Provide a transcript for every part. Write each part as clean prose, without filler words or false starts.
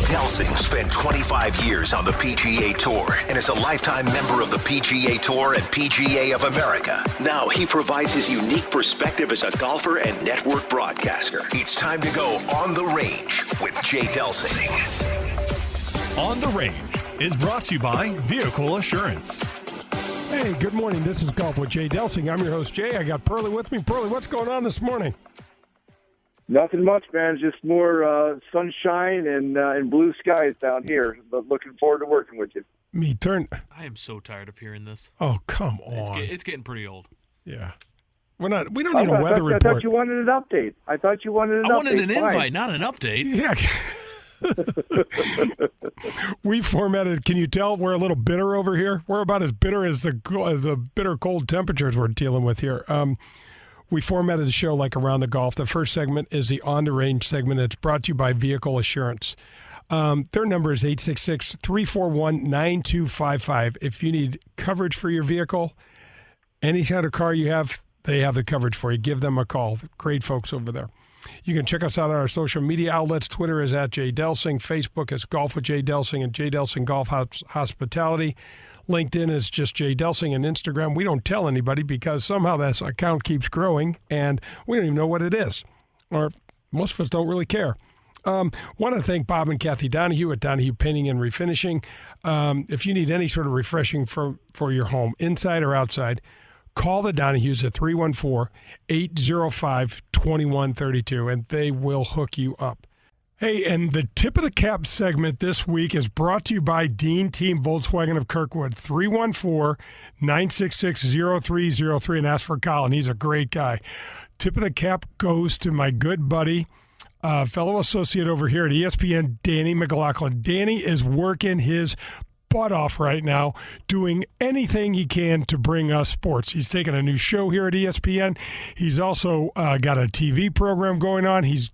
Delsing spent 25 years on the PGA Tour and is a lifetime member of the PGA Tour and PGA of America. Now he provides his unique perspective as a golfer and network broadcaster. It's time to go on the range with Jay Delsing. On the Range is brought to you by Vehicle Assurance. Hey, good morning. This is Golf with Jay Delsing. I'm your host, Jay. I got Pearlie with me. Pearlie, what's going on this morning? Nothing much, man. Just more sunshine and blue skies down here. But looking forward to working with you. I am so tired of hearing this. Oh, come on. It's getting pretty old. Yeah. We don't need a weather report. I thought you wanted an update. I wanted an invite, not an update. Yeah. We formatted. Can you tell we're a little bitter over here? We're about as bitter as the bitter cold temperatures we're dealing with here. We formatted the show like Around the Golf. The first segment is the On the Range segment. It's brought to you by Vehicle Assurance. Their number is 866-341-9255. If you need coverage for your vehicle, any kind of car you have, they have the coverage for you. Give them a call. Great folks over there. You can check us out on our social media outlets. Twitter is at Jay Delsing. Facebook is Golf with Jay Delsing and Jay Delsing Golf Hospitality. LinkedIn is just Jay Delsing, and Instagram, we don't tell anybody because somehow that account keeps growing, and we don't even know what it is. Or most of us don't really care. Want to thank Bob and Kathy Donahue at Donahue Painting and Refinishing. If you need any sort of refreshing for your home, inside or outside, call the Donahues at 314-805-2132, and they will hook you up. Hey, and the Tip of the Cap segment this week is brought to you by Dean Team Volkswagen of Kirkwood, 314-966-0303, and ask for Colin. He's a great guy. Tip of the Cap goes to my good buddy, fellow associate over here at ESPN, Danny McLaughlin. Danny is working his butt off right now, doing anything he can to bring us sports. He's taking a new show here at ESPN. He's also got a TV program going on. He's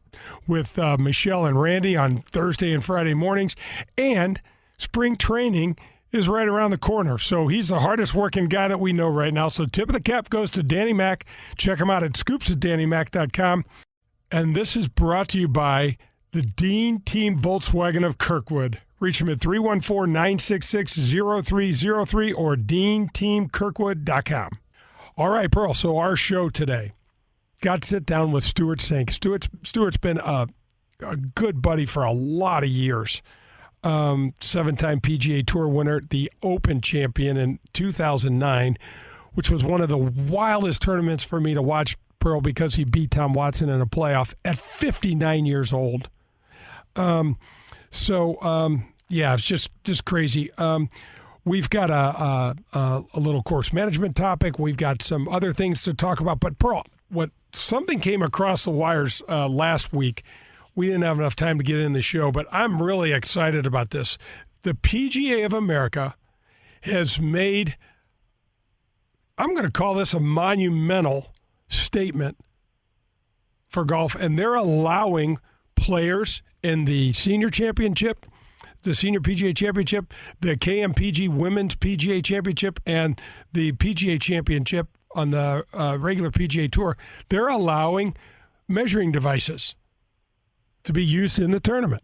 with Michelle and Randy on Thursday and Friday mornings. And spring training is right around the corner. So he's the hardest working guy that we know right now. So tip of the cap goes to Danny Mac. Check him out at scoops@DannyMac.com. And this is brought to you by the Dean Team Volkswagen of Kirkwood. Reach him at 314-966-0303 or deanteamkirkwood.com. All right, Pearl, so our show today. Got to sit down with Stewart Sink. Stewart's been a good buddy for a lot of years. 7-time PGA Tour winner, the Open champion in 2009, which was one of the wildest tournaments for me to watch, Pearl, because he beat Tom Watson in a playoff at 59 years old. Yeah, it's just crazy. We've got a little course management topic. We've got some other things to talk about. But Pearl, something came across the wires last week. We didn't have enough time to get in the show, but I'm really excited about this. The PGA of America has made, I'm going to call this a monumental statement for golf, and they're allowing players in the senior championship, the Senior PGA Championship, the KMPG Women's PGA Championship, and the PGA Championship on the regular PGA Tour, they're allowing measuring devices to be used in the tournament.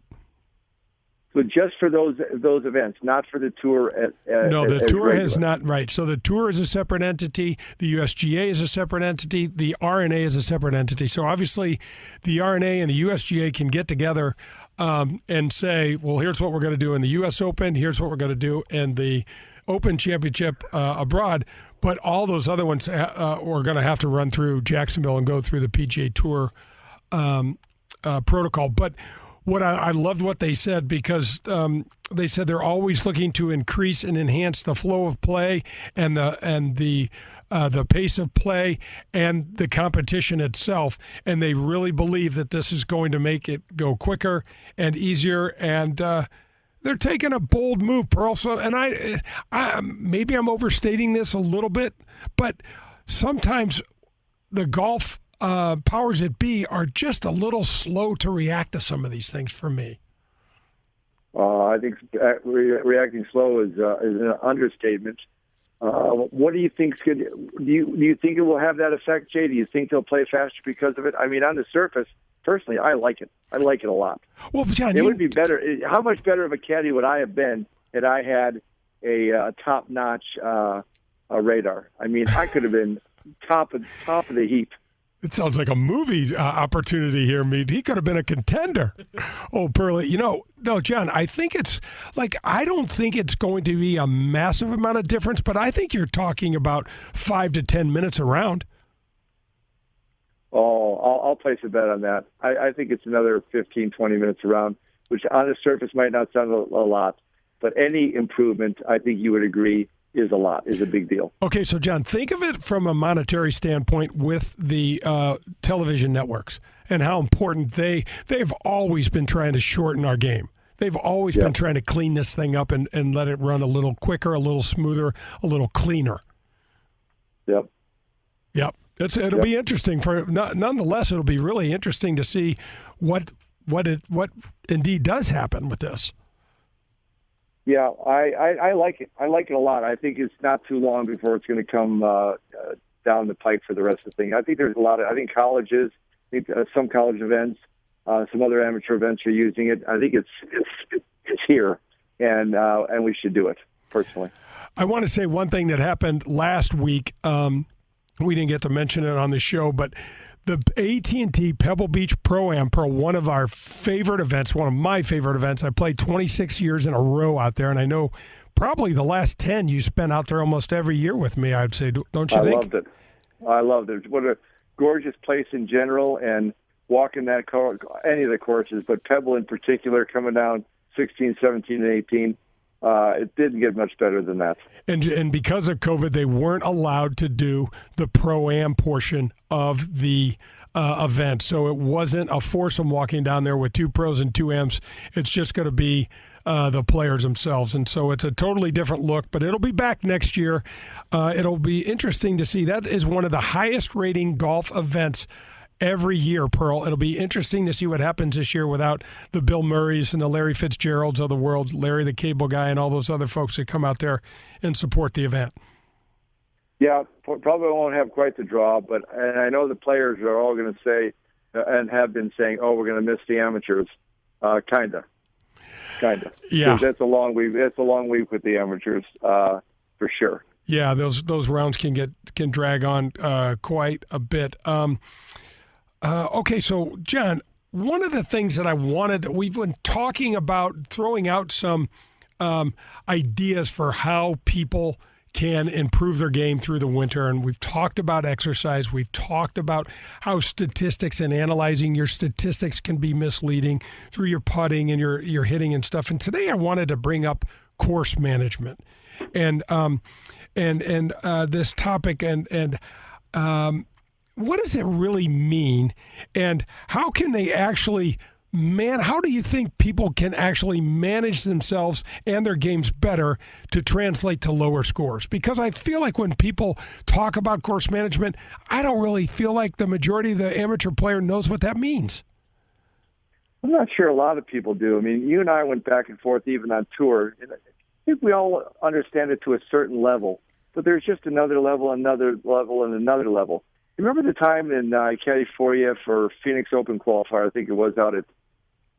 So just for those events, not for the tour. No, the tour has not, right. So the tour is a separate entity. The USGA is a separate entity. The RNA is a separate entity. So obviously the RNA and the USGA can get together and say, well, here's what we're going to do in the U.S. Open. Here's what we're going to do in the Open Championship abroad. But all those other ones are going to have to run through Jacksonville and go through the PGA Tour protocol. But what I loved what they said, because they said they're always looking to increase and enhance the flow of play and the pace of play and the competition itself. And they really believe that this is going to make it go quicker and easier. And they're taking a bold move, Pearl. So, and I maybe I'm overstating this a little bit, but sometimes the golf powers that be are just a little slow to react to some of these things for me. I think reacting slow is an understatement. What do you think's good? Do you think it will have that effect, Jay? Do you think they'll play faster because of it? I mean, on the surface, personally, I like it. I like it a lot. Well, John, it would be better. How much better of a caddy would I have been had I had a top-notch radar? I mean, I could have been top of the heap. It sounds like a movie opportunity here, Mead. He could have been a contender. Oh, Pearly. No, John, I think I don't think it's going to be a massive amount of difference, but I think you're talking about 5 to 10 minutes around. Oh, I'll place a bet on that. I think it's another 15, 20 minutes around, which on the surface might not sound a lot, but any improvement, I think you would agree, is a big deal. Okay, so John, think of it from a monetary standpoint with the television networks and how important they've always been trying to shorten our game. They've always been trying to clean this thing up and let it run a little quicker, a little smoother, a little cleaner. Yep. It'll be interesting. Nonetheless, it'll be really interesting to see what indeed does happen with this. Yeah, I like it. I like it a lot. I think it's not too long before it's going to come down the pipe for the rest of the thing. I think there's a lot of. I think colleges, some college events, some other amateur events are using it. I think it's here, and we should do it. Personally, I want to say one thing that happened last week. We didn't get to mention it on the show, but the AT&T Pebble Beach Pro-Am, one of our favorite events, one of my favorite events. I played 26 years in a row out there, and I know probably the last 10 you spent out there almost every year with me, I'd say. Don't you think? I loved it. What a gorgeous place in general, and walking that any of the courses, but Pebble in particular, coming down 16, 17, and 18, it didn't get much better than that. And because of COVID, they weren't allowed to do the Pro-Am portion of the event. So it wasn't a foursome walking down there with two pros and two Ams. It's just going to be the players themselves. And so it's a totally different look, but it'll be back next year. It'll be interesting to see. That is one of the highest rating golf events every year, Pearl. It'll be interesting to see what happens this year without the Bill Murrays and the Larry Fitzgeralds of the world, Larry the Cable Guy, and all those other folks that come out there and support the event. Yeah, probably won't have quite the draw, and I know the players are all going to say and have been saying, "Oh, we're going to miss the amateurs." Kinda. Yeah, that's a long week. It's a long week with the amateurs, for sure. Yeah, those rounds can drag on quite a bit. Okay, so John, one of the things that we've been talking about, throwing out some ideas for how people can improve their game through the winter, and we've talked about exercise. We've talked about how statistics and analyzing your statistics can be misleading through your putting and your hitting and stuff. And today I wanted to bring up course management and this topic and what does it really mean, and how can they actually how do you think people can actually manage themselves and their games better to translate to lower scores? Because I feel like when people talk about course management, I don't really feel like the majority of the amateur player knows what that means. I'm not sure a lot of people do. I mean, you and I went back and forth even on tour, and I think we all understand it to a certain level, but there's just another level, and another level. Remember the time in caddy for you for Phoenix Open qualifier? I think it was out at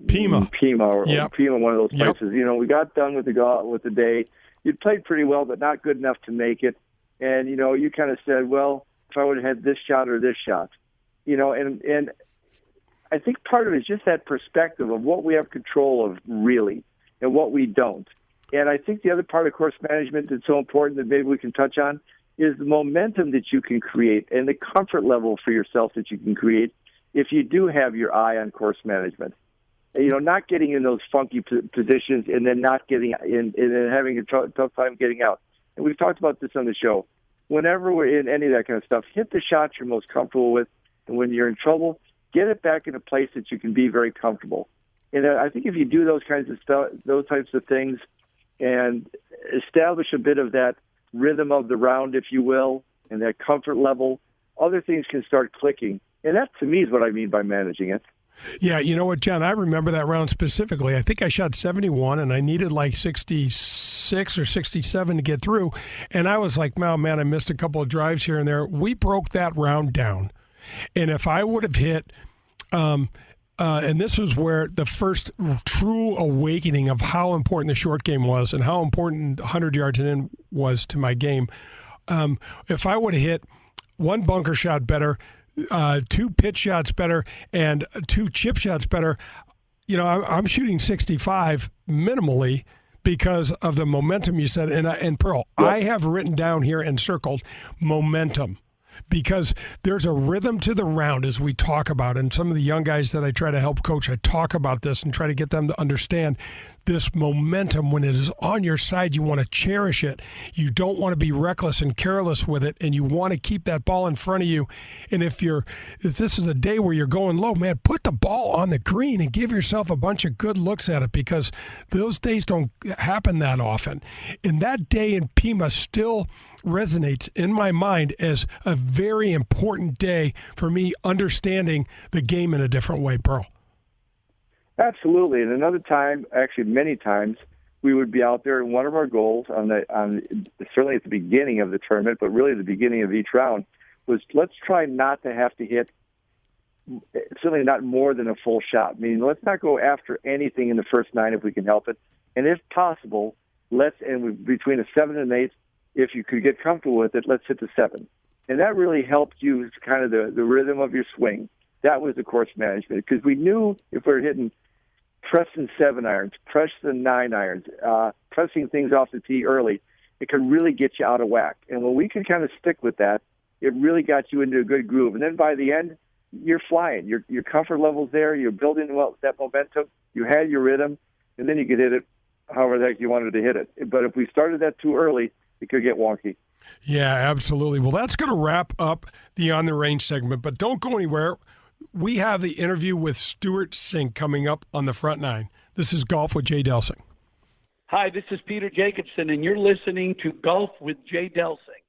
Pima, Pima, one of those places. Yep. You know, we got done with the day. You played pretty well, but not good enough to make it. And you kind of said, well, if I would have had this shot or this shot, and I think part of it is just that perspective of what we have control of really and what we don't. And I think the other part of course management that's so important that maybe we can touch on is the momentum that you can create and the comfort level for yourself that you can create if you do have your eye on course management. Not getting in those funky positions and then not getting in and then having a tough time getting out. And we've talked about this on the show. Whenever we're in any of that kind of stuff, hit the shots you're most comfortable with. And when you're in trouble, get it back in a place that you can be very comfortable. And I think if you do those kinds of stuff, those types of things, and establish a bit of that rhythm of the round, if you will, and that comfort level, other things can start clicking. And that, to me, is what I mean by managing it. Yeah, you know what, John? I remember that round specifically. I think I shot 71, and I needed like 66 66 or 67 to get through. And I was like, oh, man, I missed a couple of drives here and there. We broke that round down. And if I would have hit and this was where the first true awakening of how important the short game was and how important 100 yards and in was to my game. If I would have hit one bunker shot better, 2 pitch shots better, and 2 chip shots better, I'm shooting 65 minimally because of the momentum you said. And Pearl, yep. I have written down here and circled momentum. Because there's a rhythm to the round as we talk about, and some of the young guys that I try to help coach, I talk about this and try to get them to understand this momentum. When it is on your side, you want to cherish it. You don't want to be reckless and careless with it, and you want to keep that ball in front of you. And if this is a day where you're going low, man, put the ball on the green and give yourself a bunch of good looks at it, because those days don't happen that often. And that day in Pima still resonates in my mind as a very important day for me understanding the game in a different way, Pearl. Absolutely. And another time, actually many times, we would be out there, and one of our goals on certainly at the beginning of the tournament, but really the beginning of each round, was let's try not to have to hit, certainly not more than a full shot. I mean, let's not go after anything in the first 9 if we can help it. And if possible, between a 7 and 8, if you could get comfortable with it, let's hit the 7. And that really helped use kind of the rhythm of your swing. That was the course management, because we knew if we were hitting pressing 7 irons, pressing 9 irons, pressing things off the tee early, it could really get you out of whack. And when we could kind of stick with that, it really got you into a good groove. And then by the end, you're flying. Your comfort level's there. You're building that momentum. You had your rhythm, and then you could hit it however the heck you wanted to hit it. But if we started that too early, it could get wonky. Yeah, absolutely. Well, that's going to wrap up the On the Range segment, but don't go anywhere. We have the interview with Stuart Sink coming up on the Front Nine. This is Golf with Jay Delsing. Hi, this is Peter Jacobson, and you're listening to Golf with Jay Delsing.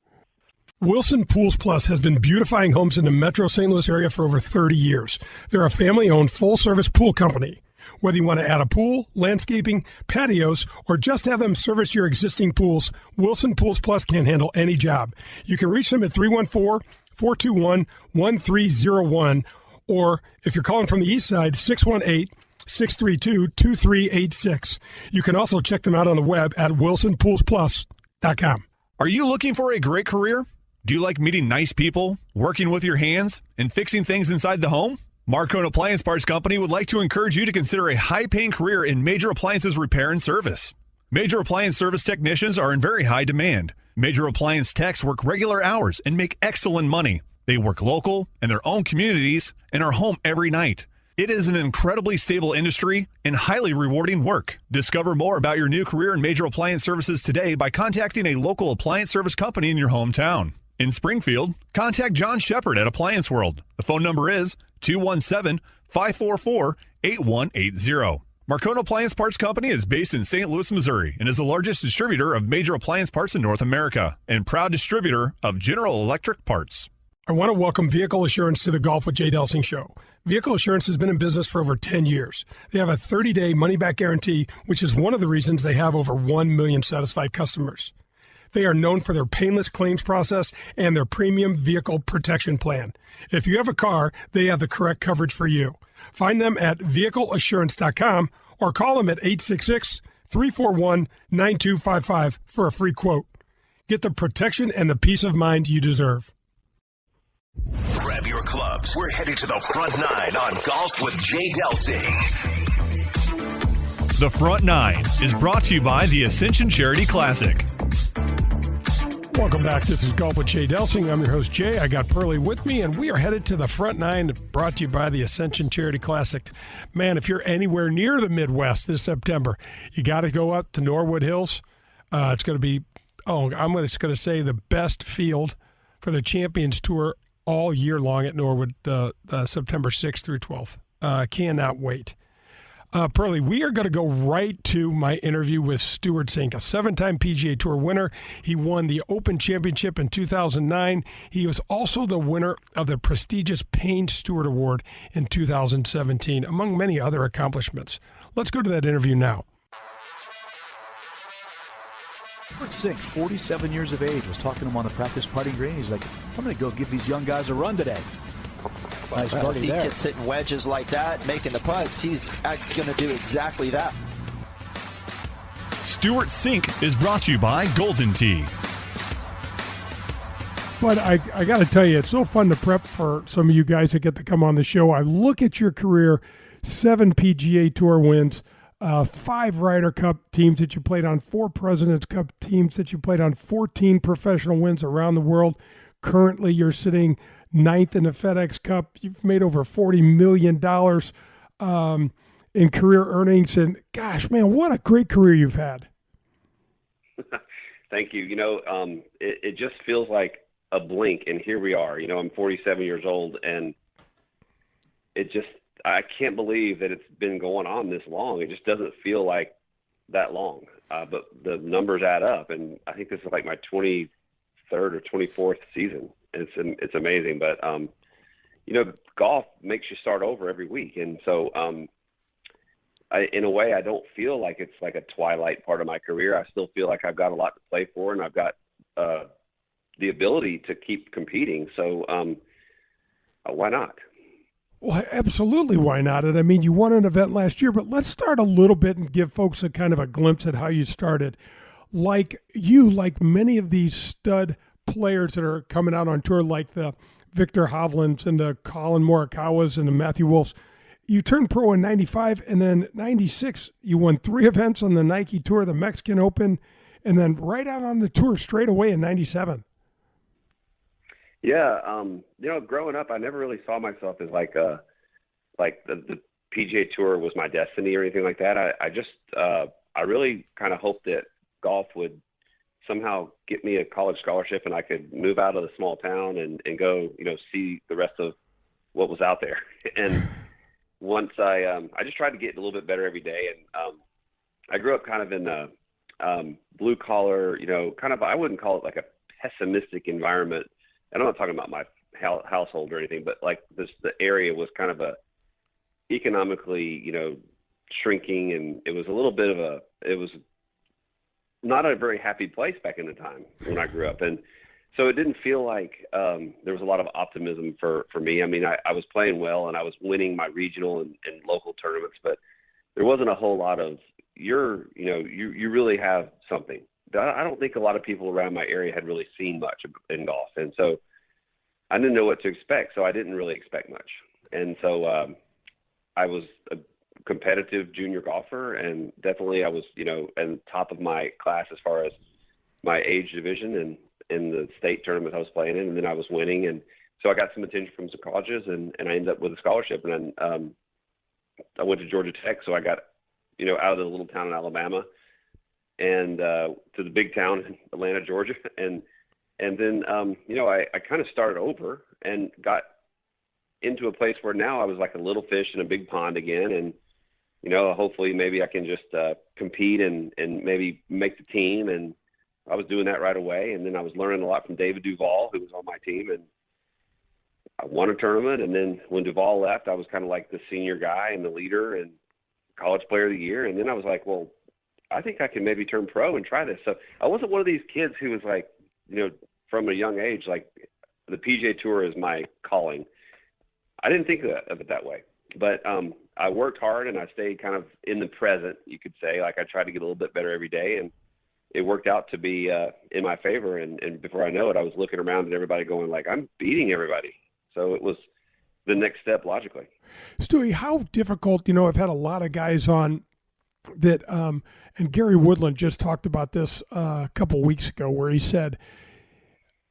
Wilson Pools Plus has been beautifying homes in the metro St. Louis area for over 30 years. They're a family-owned, full-service pool company. Whether you want to add a pool, landscaping, patios, or just have them service your existing pools, Wilson Pools Plus can handle any job. You can reach them at 314-421-1301, or if you're calling from the east side, 618-632-2386. You can also check them out on the web at wilsonpoolsplus.com. Are you looking for a great career? Do you like meeting nice people, working with your hands, and fixing things inside the home? Marcone Appliance Parts Company would like to encourage you to consider a high-paying career in major appliances repair and service. Major appliance service technicians are in very high demand. Major appliance techs work regular hours and make excellent money. They work local, in their own communities, and are home every night. It is an incredibly stable industry and highly rewarding work. Discover more about your new career in major appliance services today by contacting a local appliance service company in your hometown. In Springfield, contact John Shepard at Appliance World. The phone number is 217-544-8180. Marcone Appliance Parts Company is based in St. Louis, Missouri, and is the largest distributor of major appliance parts in North America and proud distributor of General Electric parts. I want to welcome Vehicle Assurance to the Golf with Jay Delsing show. Vehicle Assurance has been in business for over 10 years. They have a 30-day money-back guarantee, which is one of the reasons they have over 1 million satisfied customers. They are known for their painless claims process and their premium vehicle protection plan. If you have a car, they have the correct coverage for you. Find them at vehicleassurance.com or call them at 866-341-9255 for a free quote. Get the protection and the peace of mind you deserve. Grab your clubs. We're headed to the Front Nine on Golf with Jay Delsing. The Front Nine is brought to you by the Ascension Charity Classic. Welcome back. This is Golf with Jay Delsing. I'm your host, Jay. I got Pearlie with me, and we are headed to the Front Nine, brought to you by the Ascension Charity Classic. Man, if you're anywhere near the Midwest this September, you got to go up to Norwood Hills. It's going to be, I'm just going to say the best field for the Champions Tour all year long at Norwood, September 6th through 12th. Cannot wait. Pearlie, we are going to go right to my interview with Stewart Cink, a 7-time PGA Tour winner. He won the Open Championship in 2009. He was also the winner of the prestigious Payne Stewart Award in 2017, among many other accomplishments. Let's go to that interview now. Stewart Cink, 47 years of age, was talking to him on the practice putting green. He's like, I'm going to go give these young guys a run today. Nice birdie he there. gets hitting wedges like that, making the putts. He's going to do exactly that. Stewart Sink is brought to you by Golden Tee. But I got to tell you, it's so fun to prep for some of you guys that get to come on the show. I look at your career, 7 PGA Tour wins, 5 Ryder Cup teams that you played on, 4 President's Cup teams that you played on, 14 professional wins around the world. Currently, you're sitting 9th in the FedEx Cup. You've made over $40 million in career earnings. And gosh, man, what a great career you've had. Thank you. It just feels like a blink, and here we are. I'm 47 years old, and I can't believe that it's been going on this long. It just doesn't feel like that long, but the numbers add up, and I think this is like my 23rd or 24th season. It's amazing, but golf makes you start over every week, and so in a way, I don't feel like it's like a twilight part of my career. I still feel like I've got a lot to play for, and I've got the ability to keep competing. So why not? Well, absolutely, why not? And I mean, you won an event last year, but let's start a little bit and give folks a kind of a glimpse at how you started. Like many of these stud players that are coming out on tour, like the Victor Hovlands and the Colin Morikawas and the Matthew Wolfs, you turned pro in 95, and then 96, you won 3 events on the Nike Tour, the Mexican Open, and then right out on the tour straight away in 97. Yeah, growing up, I never really saw myself as like the PGA Tour was my destiny or anything like that. I really kind of hoped that golf would somehow get me a college scholarship and I could move out of the small town and go, see the rest of what was out there. And once I just tried to get a little bit better every day. And I grew up kind of in a blue collar, I wouldn't call it like a pessimistic environment. And I'm not talking about my household or anything, but like the area was kind of a economically, shrinking, and it was a little bit of it was not a very happy place back in the time when I grew up. And so it didn't feel like there was a lot of optimism for me. I mean, I was playing well and I was winning my regional and local tournaments, but there wasn't a whole lot of, you really have something. I don't think a lot of people around my area had really seen much in golf. And so I didn't know what to expect. So I didn't really expect much. And so I was a competitive junior golfer, and definitely I was, in top of my class as far as my age division and in the state tournament I was playing in. And then I was winning. And so I got some attention from some colleges, and I ended up with a scholarship. And then I went to Georgia Tech. So I got, out of the little town in Alabama and to the big town in Atlanta, Georgia. And then, I kind of started over and got into a place where now I was like a little fish in a big pond again. And, hopefully maybe I can just compete and maybe make the team. And I was doing that right away. And then I was learning a lot from David Duval, who was on my team. And I won a tournament. And then when Duval left, I was kind of like the senior guy and the leader and college player of the year. And then I was like, well, I think I can maybe turn pro and try this. So I wasn't one of these kids who was like, from a young age, like the PGA Tour is my calling. I didn't think of it that way, but I worked hard and I stayed kind of in the present, you could say. Like I tried to get a little bit better every day, and it worked out to be in my favor. And before I know it, I was looking around at everybody going like, I'm beating everybody. So it was the next step logically. Stewie, how difficult, I've had a lot of guys on that, and Gary Woodland just talked about this a couple weeks ago, where he said,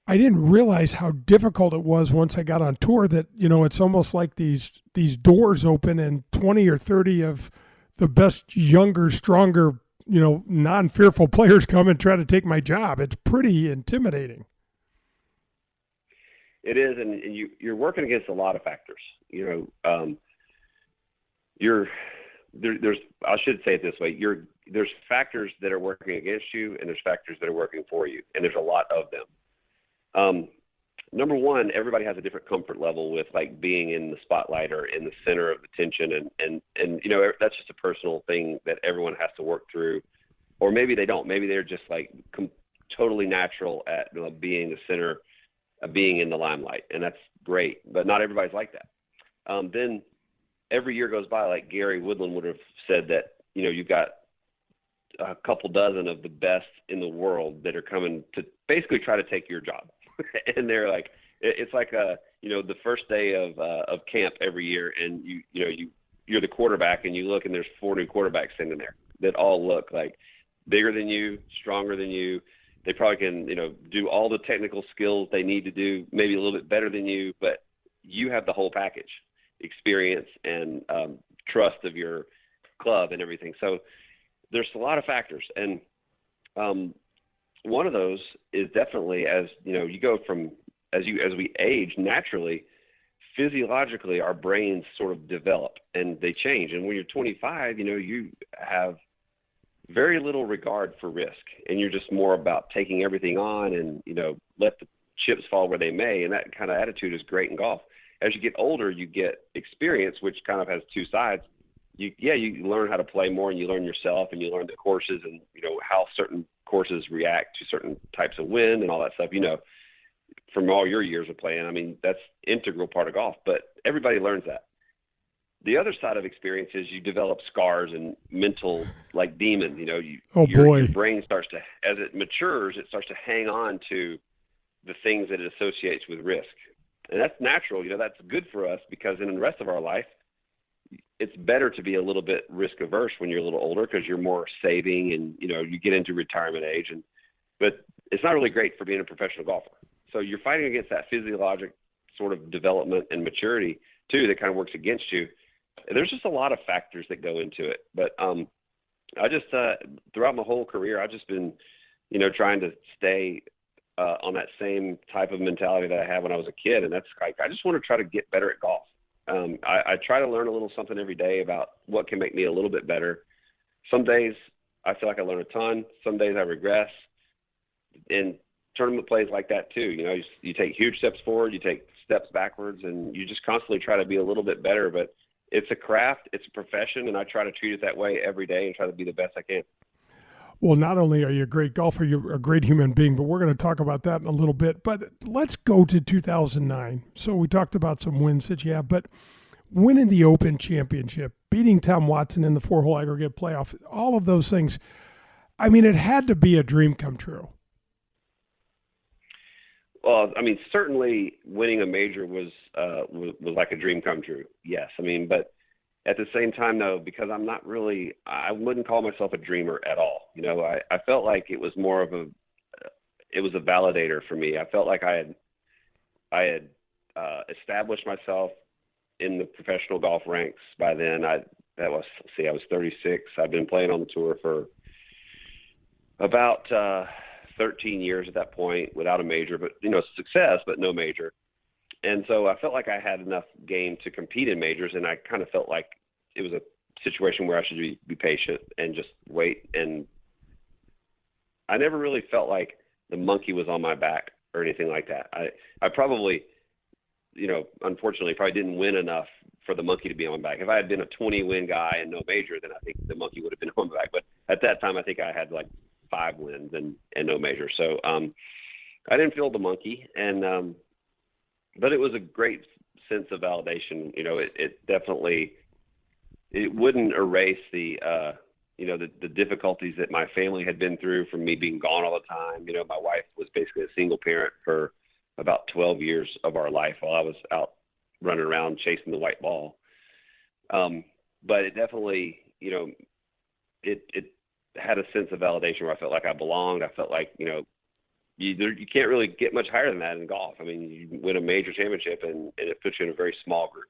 I didn't realize how difficult it was once I got on tour that, it's almost like these doors open and 20 or 30 of the best, younger, stronger, non-fearful players come and try to take my job. It's pretty intimidating. It is, and you're working against a lot of factors. There's I should say it this way: there's factors that are working against you, and there's factors that are working for you, and there's a lot of them. Number one, everybody has a different comfort level with like being in the spotlight or in the center of attention, and that's just a personal thing that everyone has to work through or maybe they don't. Maybe they're just like totally natural at being the center, being in the limelight, and that's great. But not everybody's like that. Then every year goes by, like Gary Woodland would have said that, you've got a couple dozen of the best in the world that are coming to basically try to take your job. And they're like, it's like the first day of camp every year, and you're the quarterback, and you look and there's 4 new quarterbacks standing there that all look like bigger than you, stronger than you. They probably can, do all the technical skills they need to do, maybe a little bit better than you, but you have the whole package, experience and trust of your club and everything. So there's a lot of factors. And one of those is definitely, as you go from, as we age, naturally, physiologically, our brains sort of develop and they change. And when you're 25, you have very little regard for risk, and you're just more about taking everything on and, let the chips fall where they may. And that kind of attitude is great in golf. As you get older, you get experience, which kind of has two sides. You learn how to play more, and you learn yourself, and you learn the courses and, how certain courses react to certain types of wind and all that stuff, from all your years of playing. I mean, that's integral part of golf, but everybody learns that. The other side of experience is you develop scars and mental, like demons, your brain starts to, as it matures, it starts to hang on to the things that it associates with risk. And that's natural. That's good for us, because in the rest of our life, it's better to be a little bit risk averse when you're a little older, because you're more saving and, you get into retirement age. But it's not really great for being a professional golfer. So you're fighting against that physiologic sort of development and maturity too, that kind of works against you. There's just a lot of factors that go into it. But I just, throughout my whole career, I've just been, trying to stay on that same type of mentality that I had when I was a kid. And that's like, I just want to try to get better at golf. I try to learn a little something every day about what can make me a little bit better. Some days I feel like I learn a ton. Some days I regress. And tournament plays like that too. You take huge steps forward, you take steps backwards, and you just constantly try to be a little bit better. But it's a craft, it's a profession, and I try to treat it that way every day and try to be the best I can. Well, not only are you a great golfer, you're a great human being, but we're going to talk about that in a little bit. But let's go to 2009. So we talked about some wins that you have, but winning the Open Championship, beating Tom Watson in the 4-hole aggregate playoff, all of those things, I mean, it had to be a dream come true. Well, I mean, certainly winning a major was like a dream come true. Yes. I mean, but at the same time, though, because I'm not really, I wouldn't call myself a dreamer at all. I felt like it was more of it was a validator for me. I felt like I had established myself in the professional golf ranks by then. I was 36. I've been playing on the tour for about 13 years at that point without a major, but success, but no major. And so I felt like I had enough game to compete in majors, and I kind of felt like it was a situation where I should be patient and just wait. And I never really felt like the monkey was on my back or anything like that. I probably, unfortunately probably didn't win enough for the monkey to be on my back. If I had been a 20-win guy and no major, then I think the monkey would have been on my back. But at that time, I think I had like 5 wins and no major. So I didn't feel the monkey, and but it was a great sense of validation. It definitely, it wouldn't erase the difficulties that my family had been through from me being gone all the time. My wife was basically a single parent for about 12 years of our life while I was out running around chasing the white ball. But it definitely, it had a sense of validation where I felt like I belonged. I felt like, you can't really get much higher than that in golf. I mean, you win a major championship and it puts you in a very small group.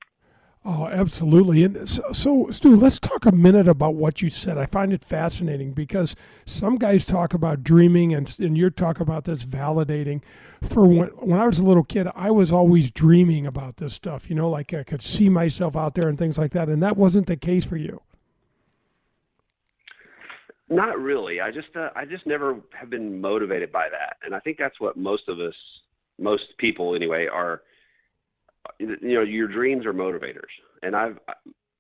Oh, absolutely. And so, Stu, let's talk a minute about what you said. I find it fascinating because some guys talk about dreaming and you talk about this validating. For when I was a little kid, I was always dreaming about this stuff, like I could see myself out there and things like that. And that wasn't the case for you. Not really. I just never have been motivated by that. And I think that's what most people anyway are. Your dreams are motivators. And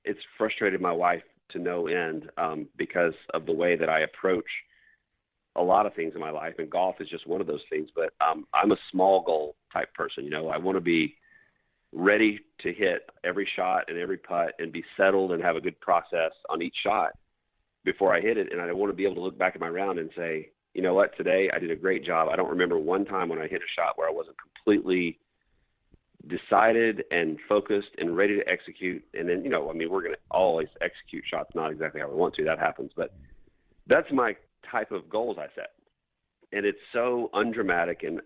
it's frustrated my wife to no end because of the way that I approach a lot of things in my life, and golf is just one of those things. But I'm a small goal type person. I want to be ready to hit every shot and every putt and be settled and have a good process on each shot before I hit it. And I want to be able to look back at my round and say, you know what, today I did a great job. I don't remember one time when I hit a shot where I wasn't completely decided and focused and ready to execute. And then, we're going to always execute shots, not exactly how we want to. That happens. But that's my type of goals I set. And it's so undramatic and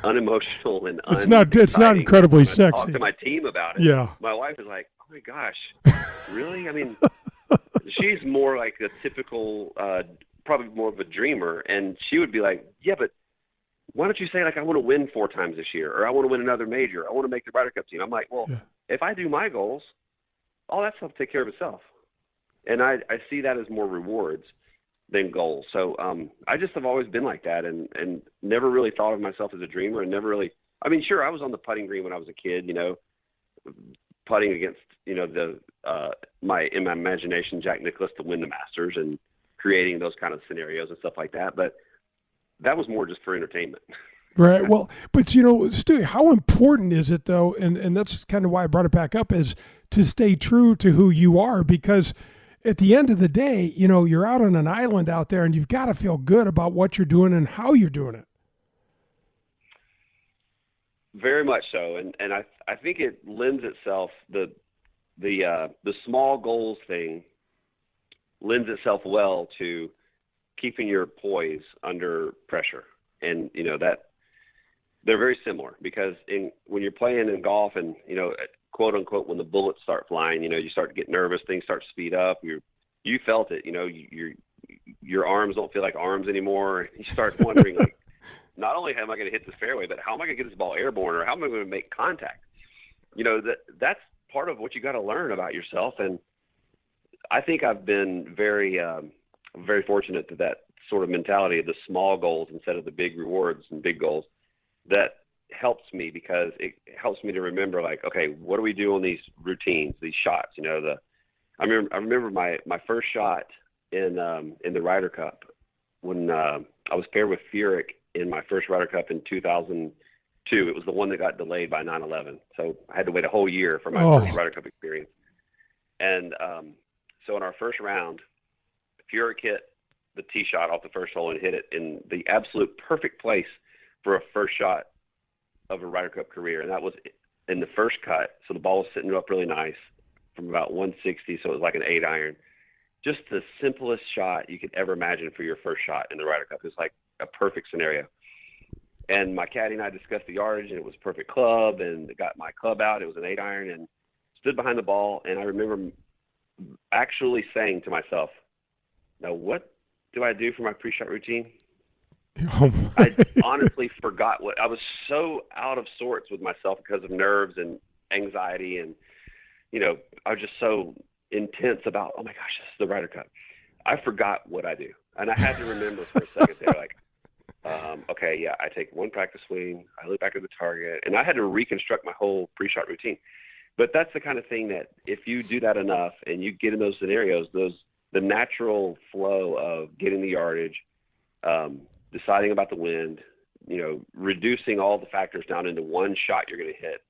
unemotional and it's not incredibly sexy. Talk to my team about it. Yeah. My wife is like, "Oh my gosh, really?" I mean, she's more like a typical, probably more of a dreamer, and she would be like, "Yeah, but why don't you say like I want to win 4 times this year, or I want to win another major, I want to make the Ryder Cup team?" I'm like, "Well, if I do my goals, all that stuff will take care of itself," and I see that as more rewards than goals. So I just have always been like that, and never really thought of myself as a dreamer, and never really. I mean, sure, I was on the putting green when I was a kid, putting against in my imagination Jack Nicklaus to win the Masters and creating those kind of scenarios and stuff like that. But that was more just for entertainment. Right. Well, but Stu, how important is it though? And that's kind of why I brought it back up, is to stay true to who you are, because at the end of the day, you're out on an island out there, and you've got to feel good about what you're doing and how you're doing it. Very much so, and I think it lends itself the small goals thing lends itself well to keeping your poise under pressure, and that they're very similar, because when you're playing in golf and quote unquote, when the bullets start flying, you start to get nervous, things start to speed up. You felt it, your arms don't feel like arms anymore. You start wondering, like, not only how am I going to hit this fairway, but how am I going to get this ball airborne, or how am I going to make contact? That's part of what you got to learn about yourself. And I think I've been very, very fortunate to that sort of mentality of the small goals instead of the big rewards and big goals. That helps me, because it helps me to remember, like, okay, what do we do on these routines, these shots? I remember my first shot in the Ryder Cup when I was paired with Furyk in my first Ryder Cup in 2002. It was the one that got delayed by 9/11, so I had to wait a whole year for my first Ryder Cup experience. And so in our first round, Furyk hit the tee shot off the first hole and hit it in the absolute perfect place for a first shot of a Ryder Cup career, and that was in the first cut. So the ball was sitting up really nice from about 160, so it was like an 8-iron. Just the simplest shot you could ever imagine for your first shot in the Ryder Cup. It was like a perfect scenario. And my caddy and I discussed the yardage, and it was a perfect club, and got my club out. It was an 8-iron, and stood behind the ball, and I remember actually saying to myself, now what do I do for my pre-shot routine? I honestly forgot I was so out of sorts with myself because of nerves and anxiety, and I was just so intense about, oh my gosh, this is the Ryder Cup. I forgot what I do, and I had to remember for a second there, like, okay, yeah, I take one practice swing, I look back at the target, and I had to reconstruct my whole pre-shot routine. But that's the kind of thing that if you do that enough and you get in those scenarios, the natural flow of getting the yardage, deciding about the wind, reducing all the factors down into one shot you're going to hit,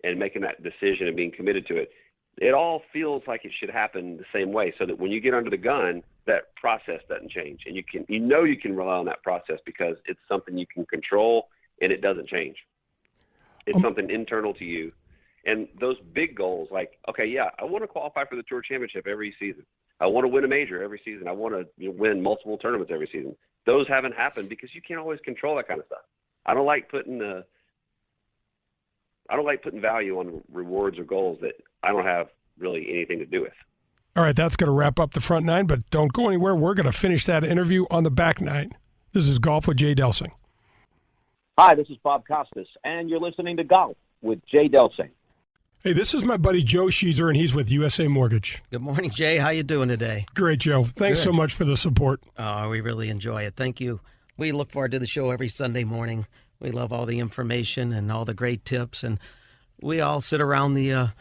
and making that decision and being committed to it, it all feels like it should happen the same way, so that when you get under the gun, that process doesn't change, and you can rely on that process because it's something you can control and it doesn't change. It's something internal to you. And those big goals, like, okay, yeah, I want to qualify for the Tour Championship every season. I want to win a major every season. I want to win multiple tournaments every season. Those haven't happened because you can't always control that kind of stuff. I don't like putting value on rewards or goals that I don't have really anything to do with. All right, that's going to wrap up the front nine, but don't go anywhere. We're going to finish that interview on the back nine. This is Golf with Jay Delsing. Hi, this is Bob Costas, and you're listening to Golf with Jay Delsing. Hey, this is my buddy Joe Sheezer, and he's with USA Mortgage. Good morning, Jay. How you doing today? Great, Joe. Thanks so much for the support. Oh, we really enjoy it. Thank you. We look forward to the show every Sunday morning. We love all the information and all the great tips, and we all sit around the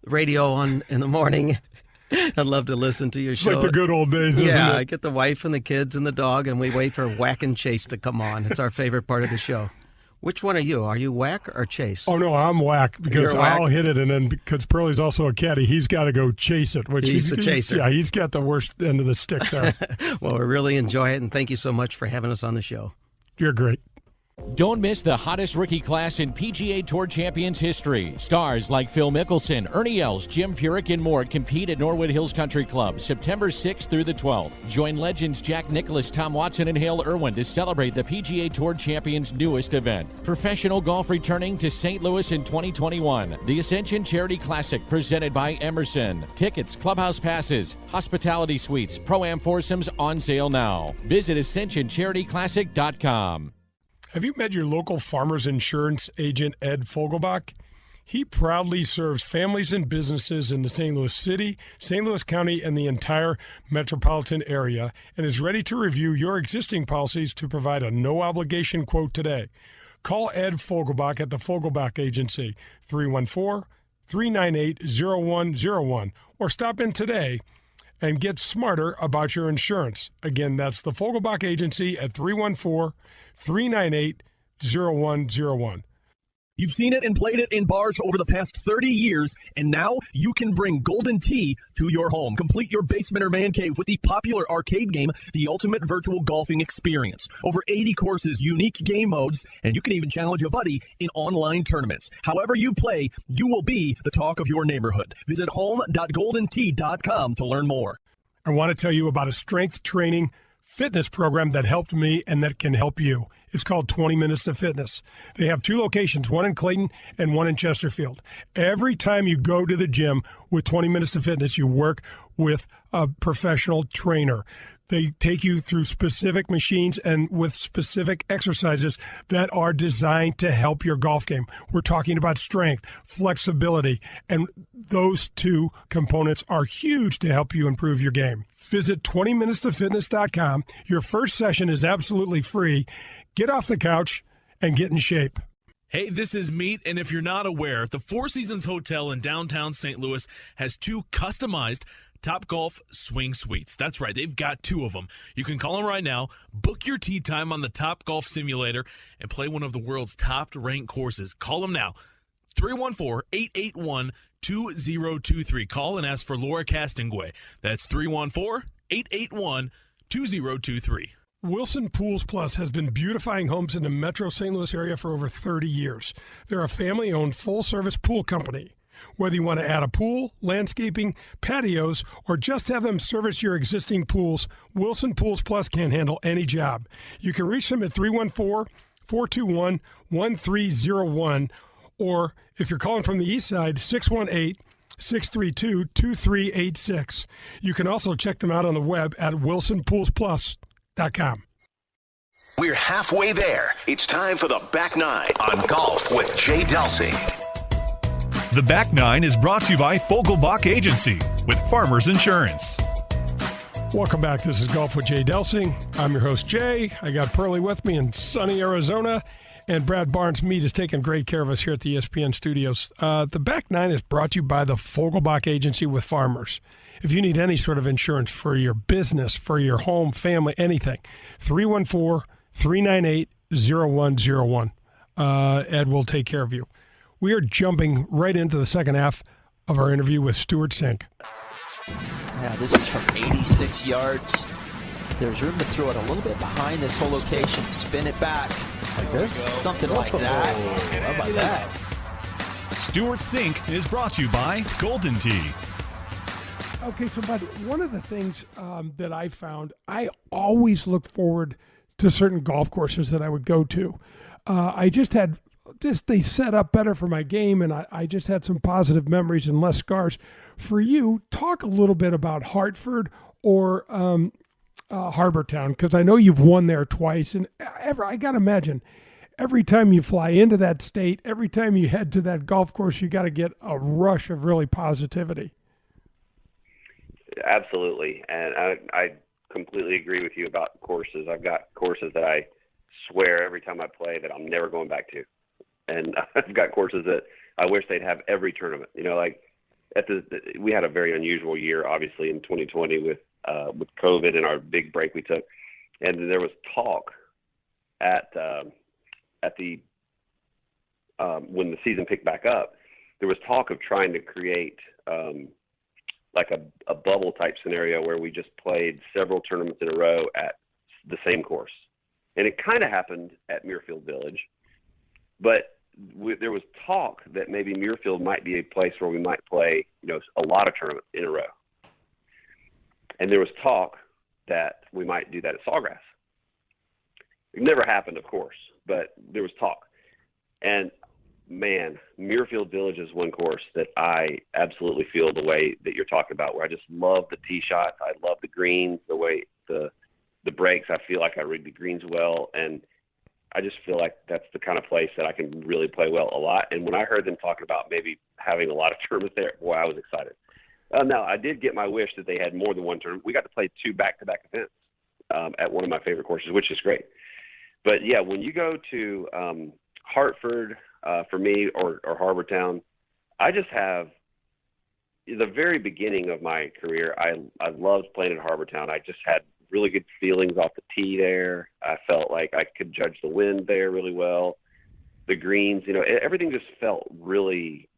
radio in the morning I love to listen to your It's show. like the good old days, isn't it? Yeah, I get the wife and the kids and the dog, and we wait for Whack and Chase to come on. It's our favorite part of the show. Which one are you? Are you Whack or Chase? Oh, no, I'm Whack because You're Whack? I'll hit it, and then because Pearlie's also a caddy, he's got to go chase it. Which He's the chaser. Yeah, he's got the worst end of the stick there. Well, we really enjoy it, and thank you so much for having us on the show. You're great. Don't miss the hottest rookie class in PGA Tour Champions history. Stars like Phil Mickelson, Ernie Els, Jim Furyk, and more compete at Norwood Hills Country Club September 6th through the 12th. Join legends Jack Nicklaus, Tom Watson, and Hale Irwin to celebrate the PGA Tour Champions' newest event. Professional golf returning to St. Louis in 2021. The Ascension Charity Classic presented by Emerson. Tickets, clubhouse passes, hospitality suites, pro-am foursomes on sale now. Visit ascensioncharityclassic.com. Have you met your local farmer's insurance agent, Ed Fogelbach? He proudly serves families and businesses in the St. Louis City, St. Louis County, and the entire metropolitan area, and is ready to review your existing policies to provide a no-obligation quote today. Call Ed Fogelbach at the Fogelbach Agency, 314-398-0101, or stop in today and get smarter about your insurance. Again, that's the Fogelbach Agency at 314-398-0101. You've seen it and played it in bars over the past 30 years, and now you can bring Golden Tee to your home. Complete your basement or man cave with the popular arcade game, The Ultimate Virtual Golfing Experience. Over 80 courses, unique game modes, and you can even challenge a buddy in online tournaments. However you play, you will be the talk of your neighborhood. Visit home.goldentee.com to learn more. I want to tell you about a strength training fitness program that helped me and that can help you. It's called 20 Minutes to Fitness. They have two locations, one in Clayton and one in Chesterfield. Every time you go to the gym with 20 Minutes to Fitness, you work with a professional trainer. They take you through specific machines and with specific exercises that are designed to help your golf game. We're talking about strength, flexibility, and those two components are huge to help you improve your game. Visit 20minutestofitness.com. Your first session is absolutely free. Get off the couch and get in shape. Hey, this is Meat, and if you're not aware, the Four Seasons Hotel in downtown St. Louis has two customized Topgolf swing suites. That's right, they've got two of them. You can call them right now, book your tee time on the Topgolf simulator, and play one of the world's top-ranked courses. Call them now, 314-881-2023. Call and ask for Laura Castonguay. That's 314-881-2023. Wilson Pools Plus has been beautifying homes in the metro St. Louis area for over 30 years. They're a family-owned full-service pool company. Whether you want to add a pool, landscaping, patios, or just have them service your existing pools, Wilson Pools Plus can handle any job. You can reach them at 314-421-1301, or if you're calling from the east side, 618-632-2386. You can also check them out on the web at wilsonpoolsplus.com. We're halfway there. It's time for the Back Nine on Golf with Jay Delsing. The Back Nine is brought to you by Fogelbach Agency with Farmers Insurance. Welcome back. This is Golf with Jay Delsing. I'm your host, Jay. I got Pearlie with me in sunny Arizona, and Brad Barnes-Mead is taking great care of us here at the ESPN studios. The Back Nine is brought to you by the Fogelbach Agency with Farmers. If you need any sort of insurance for your business, for your home, family, anything, 314-398-0101. Ed will take care of you. We are jumping right into the second half of our interview with Stewart Sink. Yeah, this is from 86 yards. There's room to throw it a little bit behind this whole location, spin it back. Like this? Something like that. How about that? Stuart Sink is brought to you by Golden Tee. Okay, so buddy, one of the things that I found, I always look forward to certain golf courses that I would go to. They set up better for my game, and I just had some positive memories and less scars. For you, talk a little bit about Hartford or Harbortown, because I know you've won there twice, and I got to imagine, every time you fly into that state, every time you head to that golf course, you got to get a rush of really positivity. Absolutely, and I completely agree with you about courses. I've got courses that I swear every time I play that I'm never going back to. And I've got courses that I wish they'd have every tournament. You know, like we had a very unusual year, obviously, in 2020 with COVID and our big break we took. And there was talk at the when the season picked back up, there was talk of trying to create like a bubble type scenario where we just played several tournaments in a row at the same course. And it kind of happened at Muirfield Village, but there was talk that maybe Muirfield might be a place where we might play, a lot of tournaments in a row. And there was talk that we might do that at Sawgrass. It never happened, of course, but there was talk. And man, Muirfield Village is one course that I absolutely feel the way that you're talking about, where I just love the tee shots. I love the greens, the way the breaks. I feel like I read the greens well, and I just feel like that's the kind of place that I can really play well a lot. And when I heard them talking about maybe having a lot of tournaments there, boy, I was excited. Now, I did get my wish that they had more than one tournament. We got to play 2 back-to-back events at one of my favorite courses, which is great. But, yeah, when you go to Hartford, for me, or Harbortown, I just have the very beginning of my career. I loved playing at Harbortown. I just had really good feelings off the tee there. I felt like I could judge the wind there really well. The greens, everything just felt really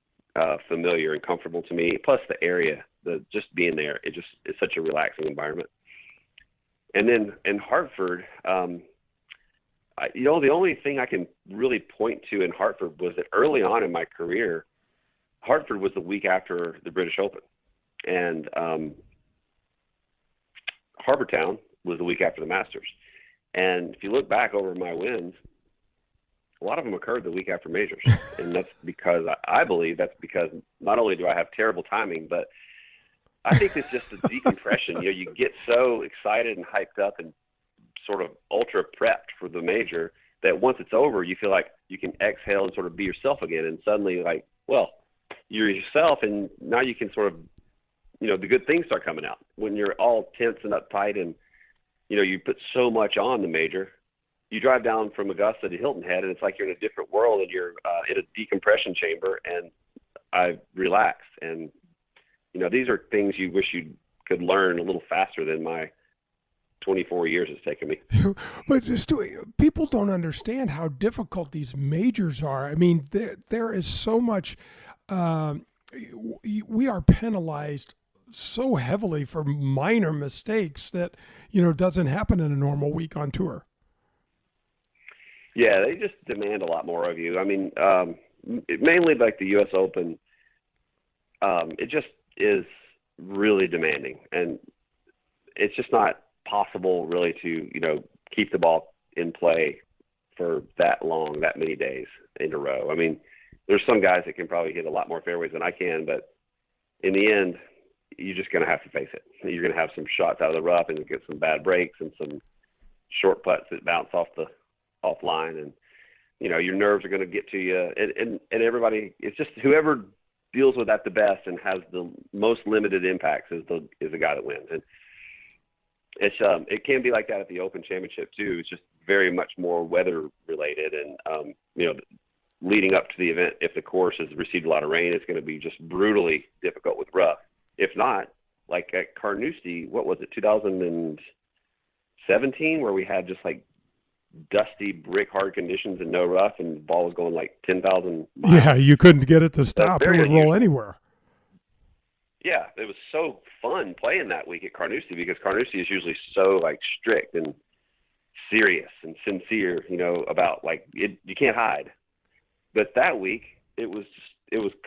familiar and comfortable to me. Plus the area, just being there, it's such a relaxing environment. And then in Hartford, the only thing I can really point to in Hartford was that early on in my career, Hartford was the week after the British Open, and Harbortown was the week after the Masters. And if you look back over my wins, a lot of them occurred the week after majors. And that's because I believe that's because not only do I have terrible timing, but I think it's just a decompression. You get so excited and hyped up and sort of ultra prepped for the major that once it's over, you feel like you can exhale and sort of be yourself again. And suddenly, like, well, you're yourself, and now you can sort of, the good things start coming out. When you're all tense and uptight and, you put so much on the major, you drive down from Augusta to Hilton Head, and it's like you're in a different world, and you're in a decompression chamber, and I relaxed. And, these are things you wish you could learn a little faster than my 24 years has taken me. But Stuart, people don't understand how difficult these majors are. I mean, there is so much. We are penalized so heavily for minor mistakes that doesn't happen in a normal week on tour. Yeah, they just demand a lot more of you. I mean, mainly like the U.S. Open, it just is really demanding, and it's just not possible really to keep the ball in play for that long, that many days in a row. I mean, there's some guys that can probably hit a lot more fairways than I can, but in the end, you're just going to have to face it. You're going to have some shots out of the rough and get some bad breaks and some short putts that bounce offline, and your nerves are going to get to you. And everybody, it's just whoever deals with that the best and has the most limited impacts is the guy that wins. And it can be like that at the Open Championship too. It's just very much more weather related, and leading up to the event, if the course has received a lot of rain, it's going to be just brutally difficult with rough. If not, like at Carnoustie, what was it, 2017, where we had just like dusty brick hard conditions and no rough, and the ball was going like 10,000 miles. Yeah, you couldn't get it to stop. It would roll anywhere. Yeah, it was so fun playing that week at Carnoustie, because Carnoustie is usually so like strict and serious and sincere, about like you can't hide. But that week it was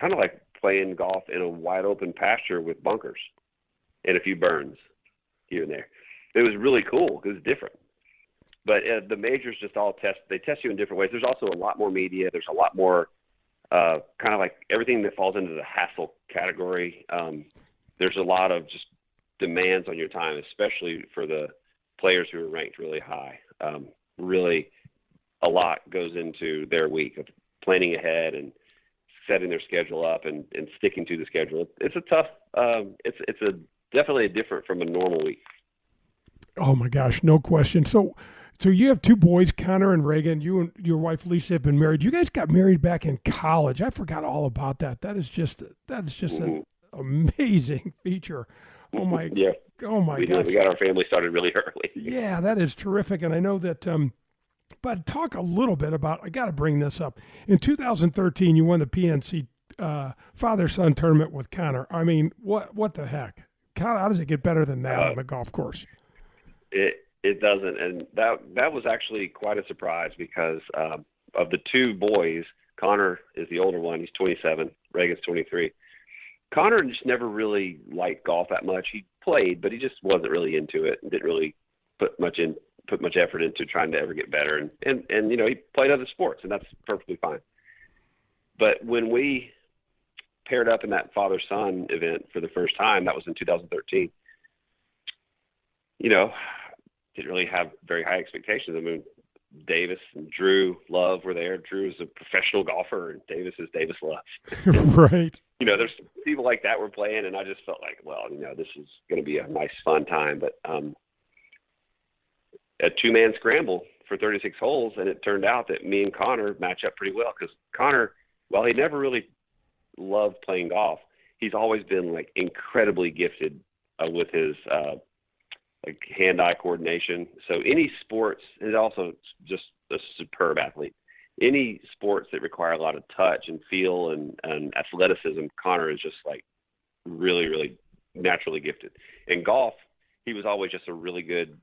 kind of like playing golf in a wide open pasture with bunkers and a few burns here and there. It was really cool because it's different. But the majors just all test you in different ways. There's also a lot more media. There's a lot more kind of like everything that falls into the hassle category. There's a lot of just demands on your time, especially for the players who are ranked really high. Really a lot goes into their week of planning ahead and setting their schedule up and sticking to the schedule. It's a tough, it's definitely different from a normal week. Oh my gosh, no question. So you have 2 boys, Connor and Reagan. You and your wife Lisa have been married. You guys got married back in college. I forgot all about that. That is just a amazing feature. Oh my Yeah. Oh my We gosh. got our family started really early. Yeah, that is terrific. And I know that, but talk a little bit about, I got to bring this up. In 2013, you won the PNC father-son tournament with Connor. I mean, what the heck? How does it get better than that on the golf course? It doesn't. And that was actually quite a surprise because of the two boys, Connor is the older one. He's 27. Reagan's 23. Connor just never really liked golf that much. He played, but he just wasn't really into it and didn't really put much effort into trying to ever get better. And you know, he played other sports, and that's perfectly fine. But when we paired up in that father-son event for the first time, that was in 2013, you know, didn't really have very high expectations. I mean, Davis and Drew Love were there. Drew is a professional golfer, and Davis is Davis Love. Right. You know, there's people like that were playing, and I just felt like, well, you know, this is going to be a nice, fun time. But a two-man scramble for 36 holes, and it turned out that me and Connor match up pretty well because Connor, while he never really loved playing golf, he's always been like incredibly gifted with his like hand-eye coordination. So any sports, and also just a superb athlete. Any sports that require a lot of touch and feel and athleticism, Connor is just like really, really naturally gifted. In golf, he was always just a really good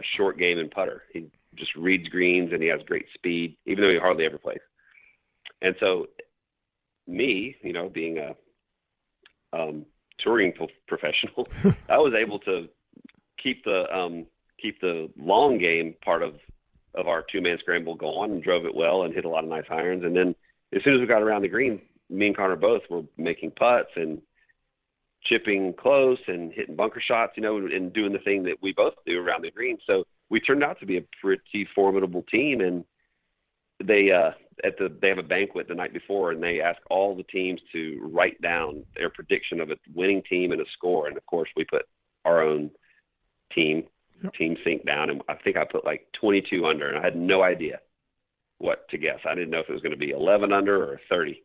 short game and putter. He just reads greens and he has great speed, even though he hardly ever plays. And so me, you know, being a touring professional, I was able to keep the long game part of our two-man scramble going and drove it well and hit a lot of nice irons. And then as soon as we got around the green, me and Connor both were making putts and chipping close and hitting bunker shots, you know, and doing the thing that we both do around the green. So we turned out to be a pretty formidable team. And they have a banquet the night before, and they ask all the teams to write down their prediction of a winning team and a score. And of course, we put our own Team Sink down, and I think I put like 22 under, and I had no idea what to guess. I didn't know if it was going to be 11 under or 30,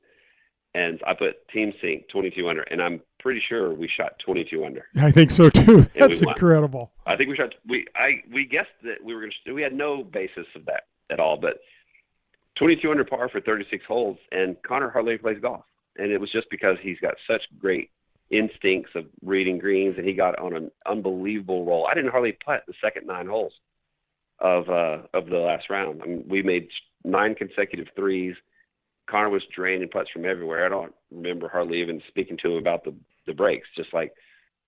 and I put Team Sink 22 under, and I'm pretty sure we shot 22 under. I think so too. That's incredible. I think we guessed that we were going to. We had no basis of that at all, but 22 under par for 36 holes, and Connor hardly plays golf, and it was just because he's got such great instincts of reading greens, and he got on an unbelievable roll. I didn't hardly putt the second 9 holes of the last round. I mean, we made 9 consecutive threes. Connor was draining putts from everywhere. I don't remember hardly even speaking to him about the breaks. Just like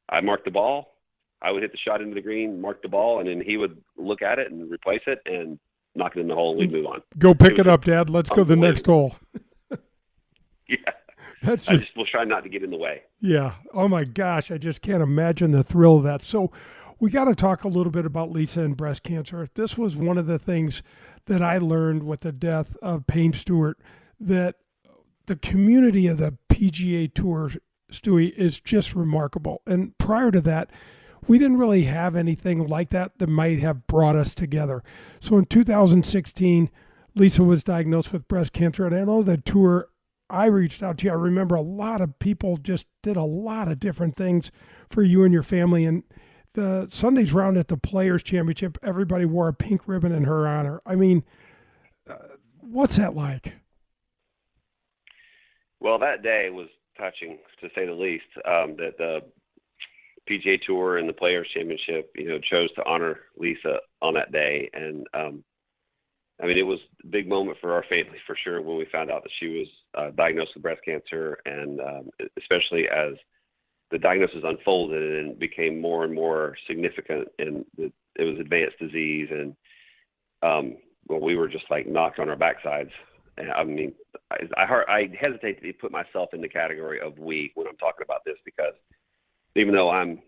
I marked the ball, I would hit the shot into the green, mark the ball, and then he would look at it and replace it and knock it in the hole, and we'd move on. Go pick it up, Dad. Let's go to the next hole. Yeah. I just will try not to get in the way. Yeah. Oh my gosh. I just can't imagine the thrill of that. So we got to talk a little bit about Lisa and breast cancer. This was one of the things that I learned with the death of Payne Stewart, that the community of the PGA Tour, Stewie, is just remarkable. And prior to that, we didn't really have anything like that might have brought us together. So in 2016, Lisa was diagnosed with breast cancer. And I know the tour, I reached out to you. I remember a lot of people just did a lot of different things for you and your family. And the Sunday's round at the Players Championship, everybody wore a pink ribbon in her honor. I mean, what's that like? Well, that day was touching, to say the least, that the PGA Tour and the Players Championship, you know, chose to honor Lisa on that day. And, I mean, it was a big moment for our family, for sure, when we found out that she was diagnosed with breast cancer, and especially as the diagnosis unfolded and became more and more significant, and it was advanced disease, and well, we were just like knocked on our backsides. And, I mean, I hesitate to put myself in the category of we when I'm talking about this, because even though I'm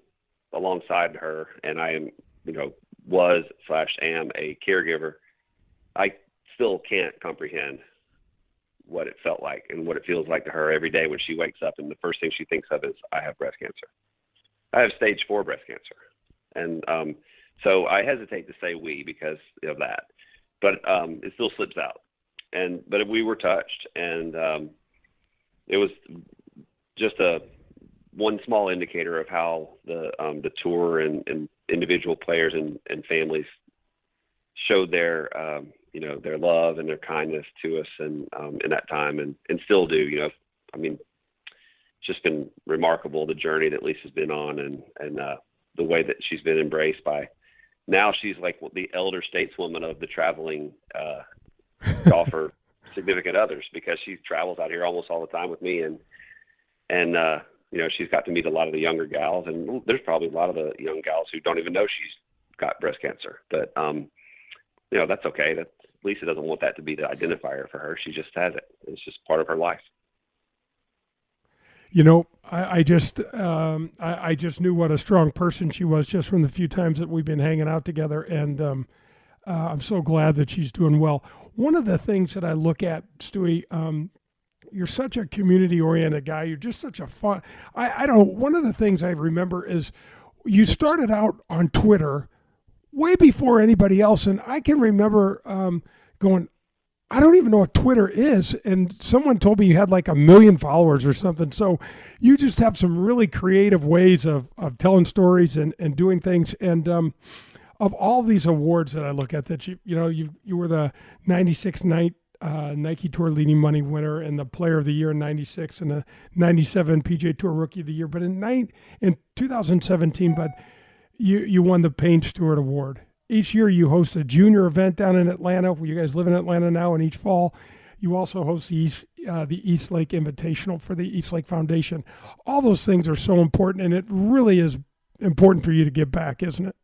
alongside her and I am, you know, was/am a caregiver, I still can't comprehend what it felt like and what it feels like to her every day when she wakes up and the first thing she thinks of is, I have breast cancer. I have stage 4 breast cancer. And so I hesitate to say we because of that, but it still slips out. But we were touched, and it was just a one small indicator of how the tour and individual players and families showed their their love and their kindness to us and in that time and still do. I mean, it's just been remarkable, the journey that Lisa's been on and the way that she's been embraced by. Now she's like the elder stateswoman of the traveling golfer significant others, because she travels out here almost all the time with me and she's got to meet a lot of the younger gals, and there's probably a lot of the young gals who don't even know she's got breast cancer. But that's okay. Lisa doesn't want that to be the identifier for her. She just has it. It's just part of her life. I just knew what a strong person she was just from the few times that we've been hanging out together, and I'm so glad that she's doing well. One of the things that I look at, Stewie, you're such a community-oriented guy. You're just such a fun. One of the things I remember is you started out on Twitter way before anybody else, and I can remember going, I don't even know what Twitter is, and someone told me you had like 1 million followers or something. So you just have some really creative ways of telling stories and doing things. And of all these awards that I look at, that you were the 96 Nike Tour Leading Money winner and the Player of the Year in 96 and the 97 PGA Tour Rookie of the Year. But in 2017, but you won the Payne Stewart Award. Each year you host a junior event down in Atlanta. You guys live in Atlanta now, and each fall you also host the East Lake Invitational for the East Lake Foundation. All those things are so important, and it really is important for you to give back, isn't it?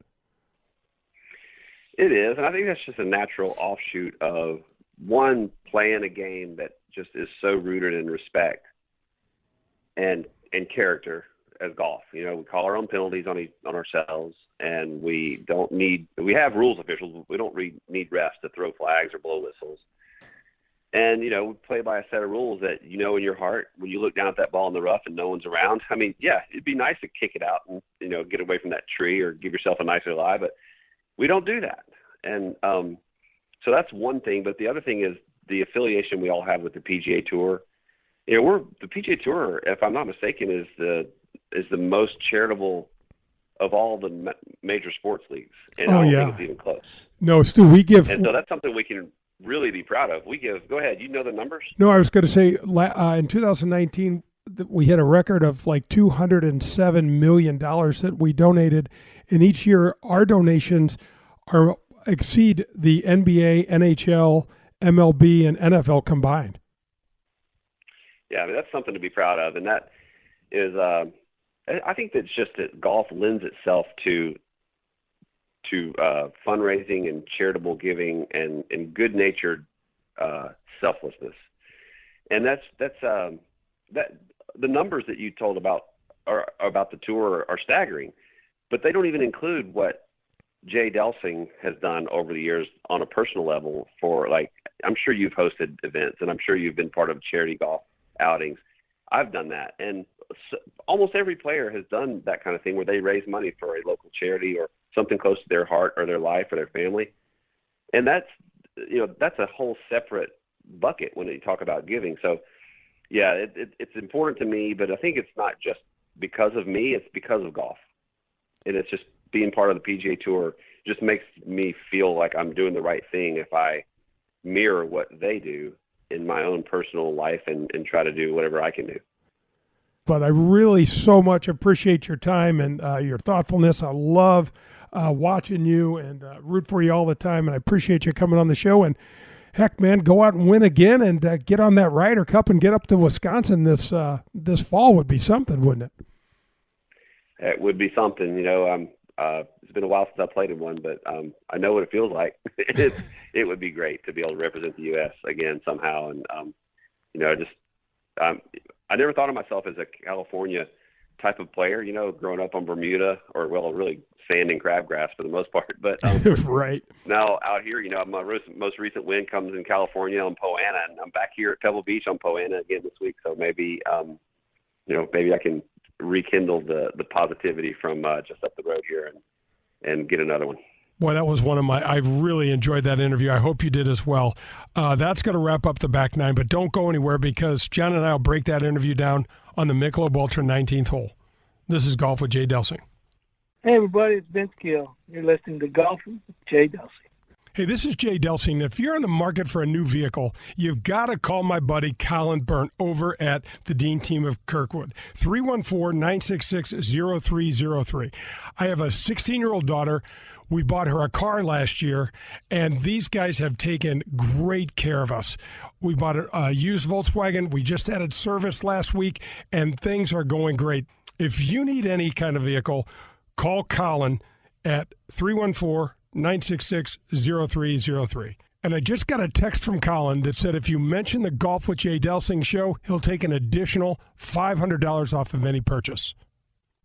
It is, and I think that's just a natural offshoot of one, playing a game that just is so rooted in respect and character as golf. We call our own penalties on ourselves, and we have rules officials. We don't need refs to throw flags or blow whistles. And, we play by a set of rules that in your heart, when you look down at that ball in the rough and no one's around. I mean, yeah, it'd be nice to kick it out and, get away from that tree or give yourself a nicer lie, but we don't do that. And so that's one thing. But the other thing is the affiliation we all have with the PGA Tour. The PGA Tour, if I'm not mistaken, is the most charitable of all the major sports leagues. And I don't think it's even close. No, Stu, we give. And so that's something we can really be proud of. Go ahead. You know the numbers? No, I was going to say in 2019, we hit a record of like $207 million that we donated. And each year our donations exceed the NBA, NHL, MLB, and NFL combined. Yeah, I mean, that's something to be proud of. And that is, I think that's just that golf lends itself to fundraising and charitable giving and good-natured selflessness. And that's the numbers that you told about the tour are staggering, but they don't even include what Jay Delsing has done over the years on a personal level for, like, I'm sure you've hosted events and I'm sure you've been part of charity golf outings. I've done that. And almost every player has done that kind of thing where they raise money for a local charity or something close to their heart or their life or their family. And that's a whole separate bucket when you talk about giving. So yeah, it's important to me, but I think it's not just because of me, it's because of golf. And it's just being part of the PGA Tour just makes me feel like I'm doing the right thing if I mirror what they do in my own personal life and try to do whatever I can do. But I really so much appreciate your time and your thoughtfulness. I love watching you and root for you all the time. And I appreciate you coming on the show. And heck, man, go out and win again and get on that Ryder Cup and get up to Wisconsin this fall would be something, wouldn't it? It would be something. It's been a while since I played in one, but I know what it feels like. It would be great to be able to represent the U.S. again somehow. And, I never thought of myself as a California type of player, growing up on Bermuda or, really sand and crabgrass for the most part. But right now out here, my most recent win comes in California on Poa annua, and I'm back here at Pebble Beach on Poa annua again this week. So maybe, maybe I can rekindle the positivity from just up the road here and get another one. Boy, that was I really enjoyed that interview. I hope you did as well. That's going to wrap up the back nine, but don't go anywhere because John and I will break that interview down on the Michelob Ultra 19th hole. This is Golf with Jay Delsing. Hey, everybody, it's Vince Gill. You're listening to Golf with Jay Delsing. Hey, this is Jay Delsing. If you're in the market for a new vehicle, you've got to call my buddy Colin Byrne over at the Dean team of Kirkwood. 314-966-0303. I have a 16-year-old daughter. We bought her a car last year, and these guys have taken great care of us. We bought a used Volkswagen. We just added service last week, and things are going great. If you need any kind of vehicle, call Colin at 314-966-0303. And I just got a text from Colin that said if you mention the Golf with Jay Delsing show, he'll take an additional $500 off of any purchase.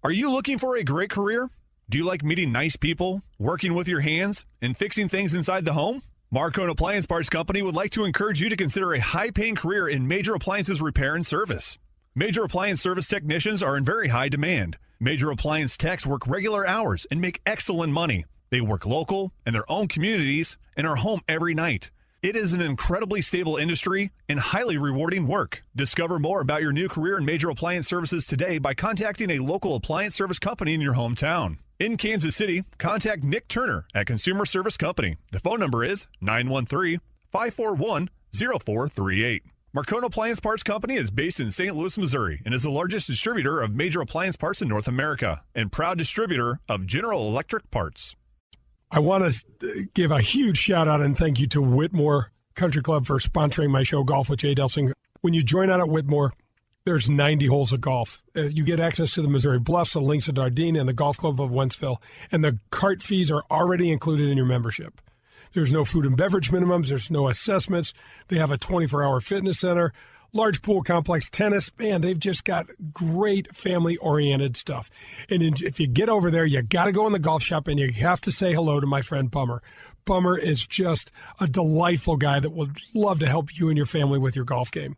Are you looking for a great career? Do you like meeting nice people, working with your hands, and fixing things inside the home? Marcone Appliance Parts Company would like to encourage you to consider a high-paying career in major appliances repair and service. Major appliance service technicians are in very high demand. Major appliance techs work regular hours and make excellent money. They work local, in their own communities, and are home every night. It is an incredibly stable industry and highly rewarding work. Discover more about your new career in major appliance services today by contacting a local appliance service company in your hometown. In Kansas City, contact Nick Turner at Consumer Service Company. The phone number is 913-541-0438. Marcone Appliance Parts Company is based in St. Louis, Missouri, and is the largest distributor of major appliance parts in North America and proud distributor of General Electric parts. I want to give a huge shout out and thank you to Whitmore Country Club for sponsoring my show, Golf with Jay Delsing. When you join out at Whitmore, there's 90 holes of golf. You get access to the Missouri Bluffs, the Links of Dardenne, and the Golf Club of Wentzville, and the cart fees are already included in your membership. There's no food and beverage minimums. There's no assessments. They have a 24-hour fitness center, large pool complex, tennis. Man, they've just got great family-oriented stuff. And if you get over there, you got to go in the golf shop, and you have to say hello to my friend Bummer. Bummer is just a delightful guy that would love to help you and your family with your golf game.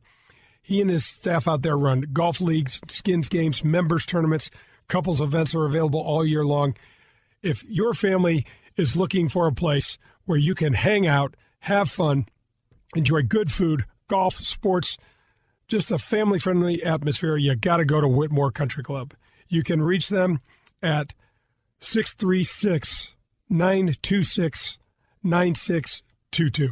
He and his staff out there run golf leagues, skins games, members tournaments, couples events are available all year long. If your family is looking for a place where you can hang out, have fun, enjoy good food, golf, sports, just a family-friendly atmosphere, you got to go to Whitmore Country Club. You can reach them at 636-926-9622.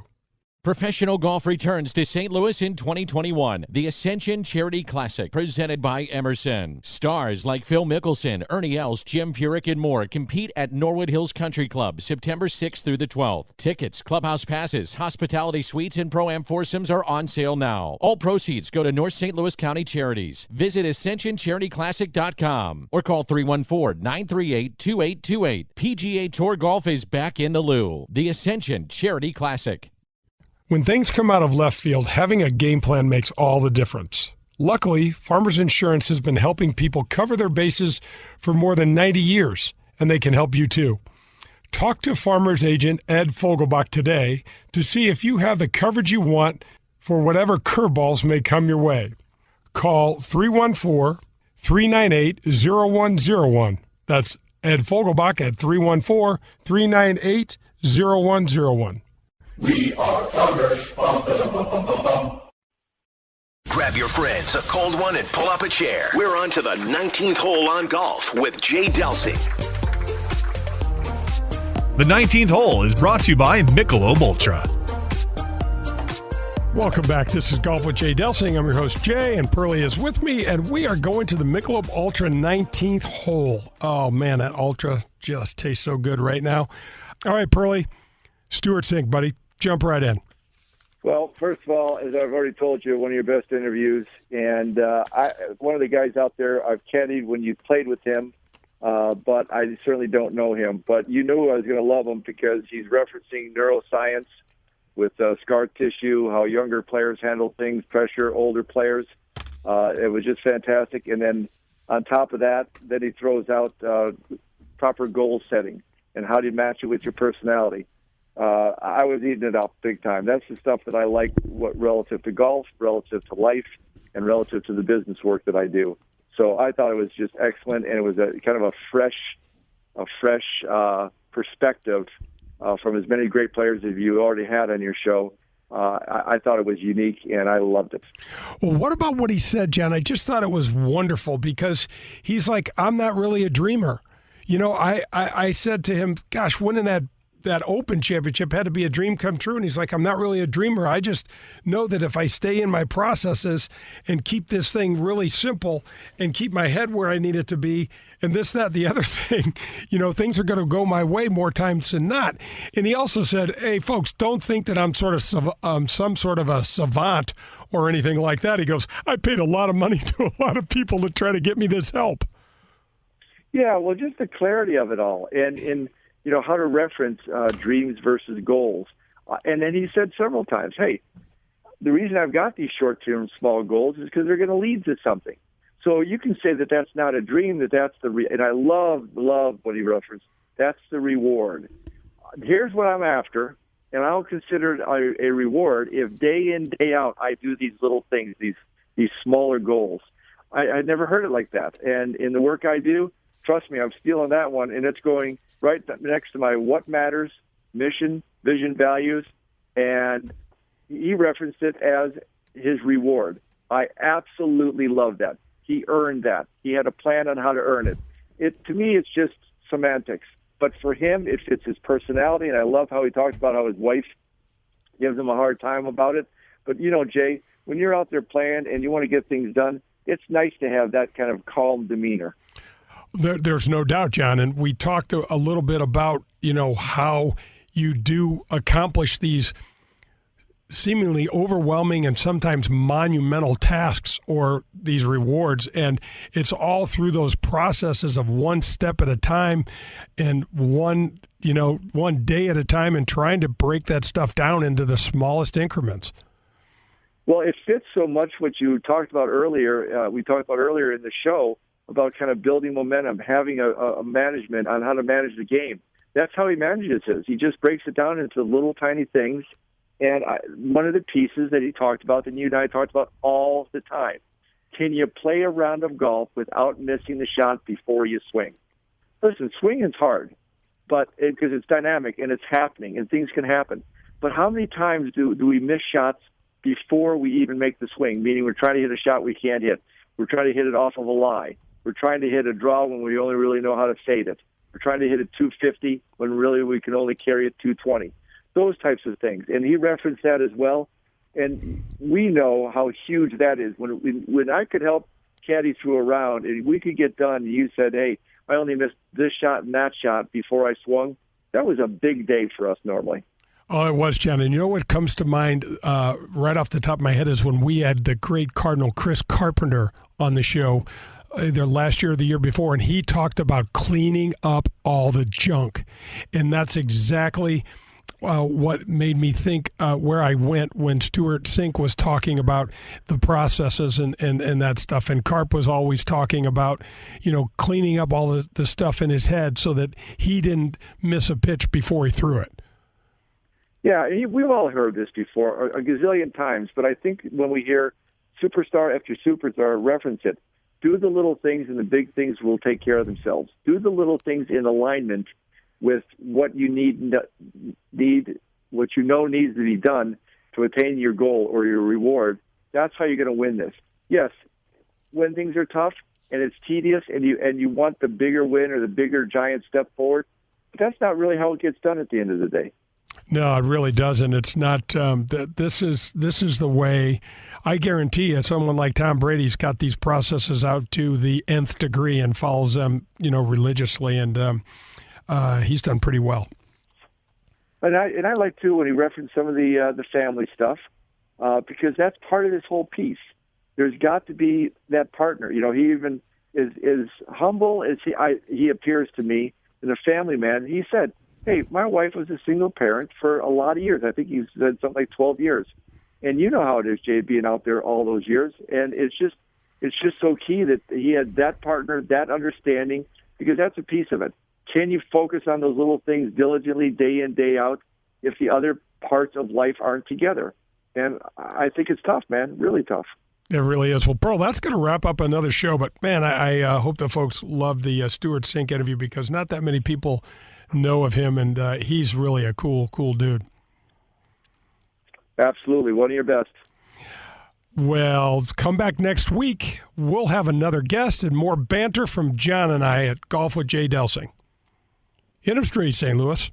Professional golf returns to St. Louis in 2021. The Ascension Charity Classic, presented by Emerson. Stars like Phil Mickelson, Ernie Els, Jim Furyk, and more compete at Norwood Hills Country Club, September 6th through the 12th. Tickets, clubhouse passes, hospitality suites, and Pro-Am foursomes are on sale now. All proceeds go to North St. Louis County Charities. Visit AscensionCharityClassic.com or call 314-938-2828. PGA Tour Golf is back in the Lou. The Ascension Charity Classic. When things come out of left field, having a game plan makes all the difference. Luckily, Farmers Insurance has been helping people cover their bases for more than 90 years, and they can help you too. Talk to Farmers agent Ed Fogelbach today to see if you have the coverage you want for whatever curveballs may come your way. Call 314-398-0101. That's Ed Fogelbach at 314-398-0101. We are Farmers. Bum, ba, bum, bum, bum, bum. Grab your friends, a cold one, and pull up a chair. We're on to the 19th hole on golf with Jay Delsing. The 19th hole is brought to you by Michelob Ultra. Welcome back. This is Golf with Jay Delsing. I'm your host, Jay, and Pearlie is with me, and we are going to the Michelob Ultra 19th hole. Oh, man, that Ultra just tastes so good right now. All right, Pearlie, Stuart Sink, buddy. Jump right in. Well, first of all, as I've already told you, one of your best interviews, and one of the guys out there, I've caddied when you played with him, but I certainly don't know him. But you knew I was going to love him because he's referencing neuroscience with scar tissue, how younger players handle things, pressure, older players. It was just fantastic. And then on top of that, then he throws out proper goal setting and how do you match it with your personality. I was eating it up big time. That's the stuff that I like relative to golf, relative to life, and relative to the business work that I do. So I thought it was just excellent, and it was a kind of a fresh perspective from as many great players as you already had on your show. I thought it was unique, and I loved it. Well, what about what he said, John? I just thought it was wonderful because he's like, I'm not really a dreamer. You know, I said to him, gosh, winning that Open championship had to be a dream come true. And he's like, I'm not really a dreamer. I just know that if I stay in my processes and keep this thing really simple and keep my head where I need it to be, and this, that, the other thing, you know, things are going to go my way more times than not. And he also said, hey, folks, don't think that I'm some sort of a savant or anything like that. He goes, I paid a lot of money to a lot of people to try to get me this help. Yeah, well, just the clarity of it all. And you know, how to reference dreams versus goals. And then he said several times, hey, the reason I've got these short-term small goals is because they're going to lead to something. So you can say that that's not a dream, that's and I love what he referenced, that's the reward. Here's what I'm after, and I'll consider it a reward if day in, day out, I do these little things, these smaller goals. I'd never heard it like that. And in the work I do, trust me, I'm stealing that one, and it's going right next to my what matters, mission, vision, values, and he referenced it as his reward. I absolutely love that. He earned that. He had a plan on how to earn it. To me, it's just semantics. But for him, it fits his personality, and I love how he talks about how his wife gives him a hard time about it. But, you know, Jay, when you're out there playing and you want to get things done, it's nice to have that kind of calm demeanor. There's no doubt, John, and we talked a little bit about, you know, how you do accomplish these seemingly overwhelming and sometimes monumental tasks or these rewards, and it's all through those processes of one step at a time and one day at a time, and trying to break that stuff down into the smallest increments. Well, it fits so much what you talked about earlier. We talked about earlier in the show about kind of building momentum, having a management on how to manage the game. That's how he manages it. He just breaks it down into little tiny things. And one of the pieces that he talked about, that you and I talked about all the time, can you play a round of golf without missing the shot before you swing? Listen, swinging is hard, but because it's dynamic and it's happening and things can happen. But how many times do we miss shots before we even make the swing? Meaning we're trying to hit a shot we can't hit. We're trying to hit it off of a lie. We're trying to hit a draw when we only really know how to fade it. We're trying to hit a 250 when really we can only carry it 220. Those types of things. And he referenced that as well. And we know how huge that is. When I could help caddy through a round and we could get done, you said, hey, I only missed this shot and that shot before I swung. That was a big day for us normally. Oh, it was, John. And you know what comes to mind right off the top of my head is when we had the great Cardinal Chris Carpenter on the show either last year or the year before, and he talked about cleaning up all the junk. And that's exactly what made me think where I went when Stuart Sink was talking about the processes and that stuff. And Carp was always talking about, you know, cleaning up all the stuff in his head so that he didn't miss a pitch before he threw it. Yeah, we've all heard this before a gazillion times, but I think when we hear superstar after superstar reference it, do the little things and the big things will take care of themselves. Do the little things in alignment with what you need, what you know needs to be done to attain your goal or your reward. That's how you're going to win this. Yes, when things are tough and it's tedious and you want the bigger win or the bigger giant step forward, but that's not really how it gets done at the end of the day. No, it really doesn't. It's not. This is the way. I guarantee you, someone like Tom Brady's got these processes out to the nth degree and follows them, you know, religiously, and he's done pretty well. And I like too when he referenced some of the family stuff because that's part of this whole piece. There's got to be that partner. You know, he even is humble as he appears to me as a family man. He said, hey, my wife was a single parent for a lot of years. I think he said something like 12 years. And you know how it is, Jay, being out there all those years. And it's just so key that he had that partner, that understanding, because that's a piece of it. Can you focus on those little things diligently day in, day out if the other parts of life aren't together? And I think it's tough, man, really tough. It really is. Well, Pearl, that's going to wrap up another show. But, man, I hope the folks love the Stewart Sink interview because not that many people know of him, and he's really a cool dude. Absolutely. One of your best. Well, come back next week. We'll have another guest and more banter from John and I at Golf with Jay Delsing. Hit 'em straight, St. Louis.